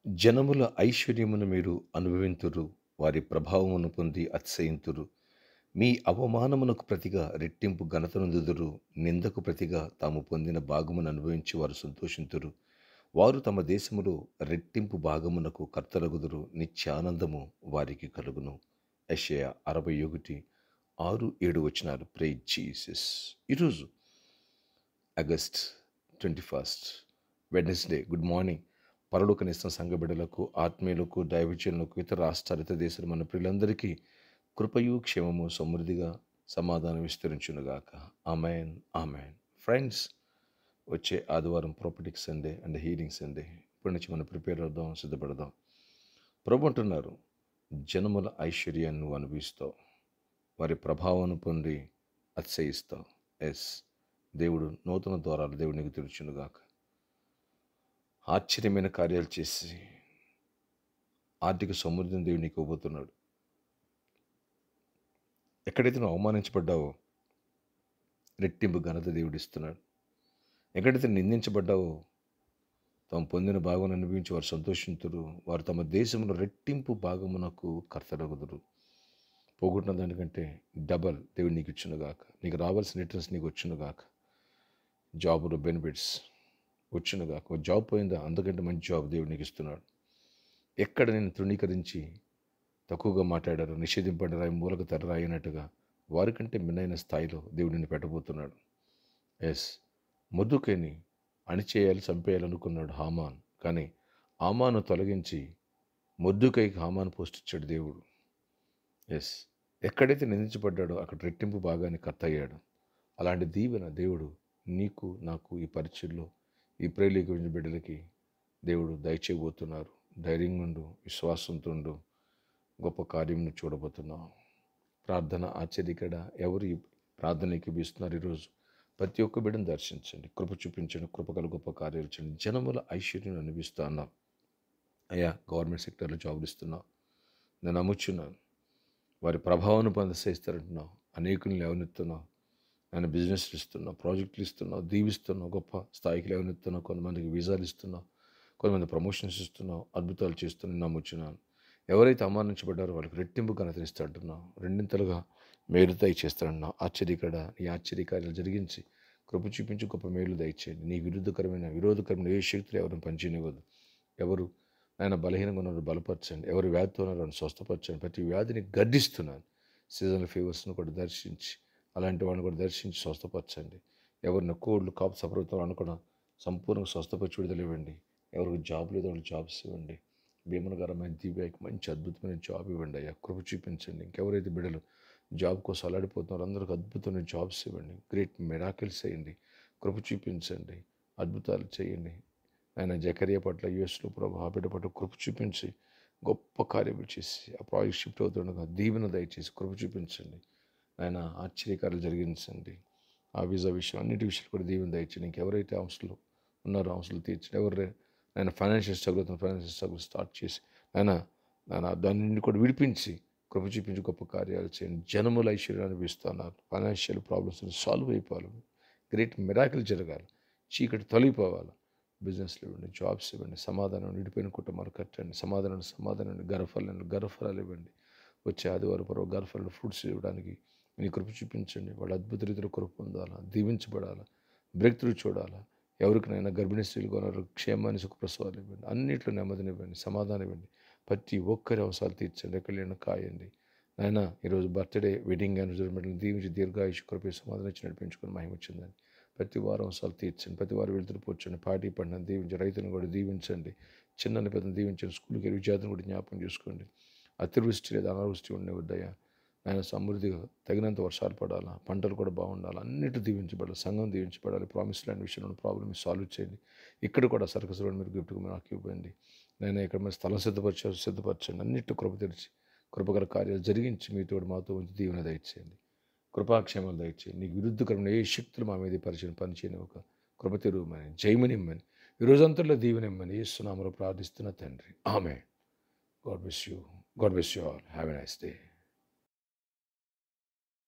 జనముల ఐశ్వర్యమును మీరు అనుభవింతురు, వారి ప్రభావమును పొంది అతిశయింతురు. మీ అవమానమునకు ప్రతిగా రెట్టింపు ఘనతనొందుదురు. నిందకు ప్రతిగా తాము పొందిన భాగమును అనుభవించి వారు సంతోషింతురు. వారు తమ దేశములో రెట్టింపు భాగమునకు కర్తలగుదురు. నిత్యానందము వారికి కలుగును. యెషయా 61, 6, 7 వచనాలు. Praise Jesus. ఈరోజు ఆగస్ట్ 21, వెడ్నెస్డే. Good morning. పరలోకనిస్తున్న సంఘ బిడ్డలకు, ఆత్మీయులకు, దైవజనులకు, ఇతర రాష్ట్రాలు, ఇతర దేశాలు మన ప్రియులందరికీ కృపయు క్షేమము సమృద్ధిగా సమాధానం విస్తరించునుగాక. Amen, amen. ఫ్రెండ్స్, వచ్చే ఆదివారం ప్రాపర్టిక్ సండే అండ్ హీలింగ్ సండే. ఇప్పటి నుంచి మనం ప్రిపేర్ అవుదాం, సిద్ధపడదాం. ప్రభు అంటున్నారు, జనముల ఐశ్వర్యాన్ని నువ్వు అనుభవిస్తావు, వారి ప్రభావాన్ని పొంది అతిశయిస్తావు. ఎస్, దేవుడు నూతన ద్వారాలు దేవుడు నీకు తెరుచునుగాక. ఆశ్చర్యమైన కార్యాలు చేసి ఆర్థిక సమృద్ధిని దేవుడు నీకు ఇవ్వబోతున్నాడు. ఎక్కడైతే నువ్వు అవమానించబడ్డావో రెట్టింపు ఘనత దేవుడు ఇస్తున్నాడు. ఎక్కడైతే నిందించబడ్డావో తాము పొందిన భాగం అనుభవించి వారు సంతోషింతురు. వారు తమ దేశంలో రెట్టింపు భాగమునకు కర్తలగుదురు. పోగొట్టిన దానికంటే డబల్ దేవుడు నీకు ఇచ్చునుగాక. నీకు రావాల్సిన రిటర్న్స్ నీకు వచ్చునుగాక. జాబులో బెనిఫిట్స్ వచ్చునుగాక. జాబ్ పోయిందా, అందుకంటే మంచి జాబ్ దేవుడు నీకు ఇస్తున్నాడు. ఎక్కడ నేను తృణీకరించి తక్కువగా మాట్లాడారు, నిషేధింపడరా, మూలక తెర్రా అయినట్టుగా వారికంటే మిన్నైన స్థాయిలో దేవుడు నిన్ను పెట్టబోతున్నాడు. ఎస్, మొర్దెకైని అణిచేయాలి, చంపేయాలనుకున్నాడు హామాన్. కానీ హామాను తొలగించి మొర్దెకైకి హామాను పోస్ట్ ఇచ్చాడు దేవుడు. ఎస్, ఎక్కడైతే నిందించబడ్డాడో అక్కడ రెట్టింపు భాగాన్ని కర్తయ్యాడు. అలాంటి దీవెన దేవుడు నీకు, నాకు ఈ పరిచయంలో ఈ ప్రేలిక బిడ్డలకి దేవుడు దయచేయబోతున్నారు. ధైర్యంగా ఉండు, విశ్వాసంతో ఉండు. గొప్ప కార్యంను చూడబోతున్నాం. ప్రార్థన ఆశ్చర్యకర. ఎవరు ఈ ప్రార్థన ఎక్కిపిస్తున్నారు ఈరోజు? ప్రతి ఒక్క బిడ్డను దర్శించండి, కృప చూపించండి, కృపగల గొప్ప కార్యాలు చేయండి. జనముల ఐశ్వర్యం అనిపిస్తూ అన్నాం. అయ్యా, గవర్నమెంట్ సెక్టర్లో జాబులు ఇస్తున్నావు, నేను నమ్ముచున్నాను. వారి ప్రభావాన్ని పొందసేస్తారంటున్నావు. అనేకులను లేవనెత్తున్నావు. నేను బిజినెస్లు ఇస్తున్నావు, ప్రాజెక్టులు ఇస్తున్నావు, దీవిస్తున్నావు, గొప్ప స్థాయికి లేవనెత్తున్నావు. కొంతమందికి వీసాలు ఇస్తున్నావు, కొంతమంది ప్రమోషన్స్ ఇస్తున్నావు, అద్భుతాలు చేస్తున్నావు. నమ్ముచున్నాను. ఎవరైతే అవమానించబడ్డారో వాళ్ళకి రెట్టింపు ఘనతనిస్తాడంటున్నావు. రెండింతలుగా మేలు దయచేస్తాడన్నావు. ఆశ్చర్యకర. నీ ఆశ్చర్యకార్యాలు జరిగించి కృప చూపించి గొప్ప మేలు దయచేయండి. నీ విరోధకరమైన ఏ శక్తులు ఎవరిని పనిచేయనివ్వదు. ఎవరు ఆయన బలహీనంగా ఉన్నారో బలపరచండి. ఎవరు వ్యాధితో ఉన్నారో స్వస్థపరచండి. ప్రతి వ్యాధిని గర్డిస్తున్నాను. సీజనల్ ఫీవర్స్ను కూడా దర్శించి, అలాంటి వాళ్ళని కూడా దర్శించి స్వస్థపరచండి. ఎవరిని కోళ్ళు కాపు సపరుతారో అనుకున్న సంపూర్ణంగా స్వస్థపరిచి విడుదలివ్వండి. ఎవరికి జాబ్ లేదో వాళ్ళు జాబ్స్ ఇవ్వండి. భీమనకరమైన దివ్యాకి మంచి అద్భుతమైన జాబ్ ఇవ్వండి అయ్యా. కృప చూపించండి. ఇంకెవరైతే బిడ్డలు జాబ్ కోసం అలాడిపోతున్నారో అందరికి అద్భుతమైన జాబ్స్ ఇవ్వండి. గ్రేట్ మిరాకిల్స్ చేయండి. కృప చూపించండి. అద్భుతాలు చేయండి. ఆయన జకరియా పట్ల, యుఎస్లో ప్రభు ఆ బిడ్డ పట్ల కృప చూపించి గొప్ప కార్యములు చేసి ఆ ప్రాజెక్ట్ షిఫ్ట్ అవుతుండగా దీవెన దయచేసి కృప చూపించండి. ఆయన ఆశ్చర్యకార్యాలు జరిగించండి. ఆ వీసా విషయం, అన్నిటి విషయాలు కూడా దీవెన దయచండి. ఇంకెవరైతే అవసరాలు ఉన్నారో అవసరాలు తీర్చండి. ఎవరు ఆయన ఫైనాన్షియల్ స్ట్రగుల్ స్టార్ట్ చేసి ఆయన దాని నుండి కూడా విడిపించి కృప చూపించి గొప్ప కార్యాలు చేయండి. జనముల ఐశ్వర్యాన్ని ఇస్తున్నారు. ఫైనాన్షియల్ ప్రాబ్లమ్స్ సాల్వ్ అయిపోవాలి. గ్రేట్ మిరాకిల్ జరగాలి. చీకటి తొలగిపోవాలి. బిజినెస్లు ఇవ్వండి, జాబ్స్ ఇవ్వండి, సమాధానం, విడిపోయిన కుటుంబాలు కట్టండి, సమాధానం, గర్భఫలాలు ఇవ్వండి. వచ్చే ఆదివారం పర్వ గర్భఫలాలు ఫ్రూట్స్ ఇవ్వడానికి మీ కృప చూపించండి. వాళ్ళు అద్భుత రీతిలో కృప పొందాలా, దీవించబడాలా, బ్రేక్ త్రూ చూడాలా. ఎవరికైనా గర్భిణీ స్త్రీలు కొన్నారు క్షేమాన్ని, సుఖప్రసవాలు ఇవ్వండి. అన్నింటిలో నెమ్మదినివ్వండి, సమాధానం ఇవ్వండి. ప్రతి ఒక్కరి అవసరాలు తీర్చండి. ఎక్కడైనా కాయండి. నాయన ఈరోజు బర్త్డే, వెడ్డింగ్ యానివర్సరీ దీవించి దీర్ఘాయుష్ కృప సమాధానం ఇచ్చి నడిపించుకొని మహిమ వచ్చిందని ప్రతి వారం అవసరాలు తీర్చండి. ప్రతి వారం వెళ్తురు కూర్చోండి. పార్టీ పండుగ దీవించండి. రైతులను కూడా దీవించండి. చిన్న పెద్దను దీవించండి. స్కూల్కి విద్యార్థులను కూడా జ్ఞాపకం చేసుకోండి. అతివృష్టి లేదా అనావృష్టి ఉండవద్దయ్యా. ఆయన సమృద్ధిగా తగినంత వర్షాలు పడాలా, పంటలు కూడా బాగుండాలి, అన్నిటి దీవించబడాలి, సంఘం దీవించబడాలి. ప్రామిస్ ల్యాండ్ విషయంలో ప్రాబ్లమ్ సాల్వ్ చేయండి. ఇక్కడ కూడా సర్కస్ రోడ్ మీరు గిఫ్ట్గా నాకు ఇవ్వండి. నేను ఇక్కడ మీరు స్థలం సిద్ధపరచండి. అన్నిటి కృప తెరిచి కృపకర కార్యాలు జరిగించి మీతో మాతో ఉంచి దీవెన దయచేయండి. కృపాక్షేమాలు దయచేయండి. నీకు విరుద్ధకరమైన ఏ శక్తులు మా మీద పనిచేయని ఒక కృప తెరువమని, జయమనిమ్మని, ఈ రోజంతట్లో దీవెనిమ్మని యేసు నామములో ప్రార్థిస్తున్న తండ్రి. Amen. God bless you. God bless you all. Have a nice day.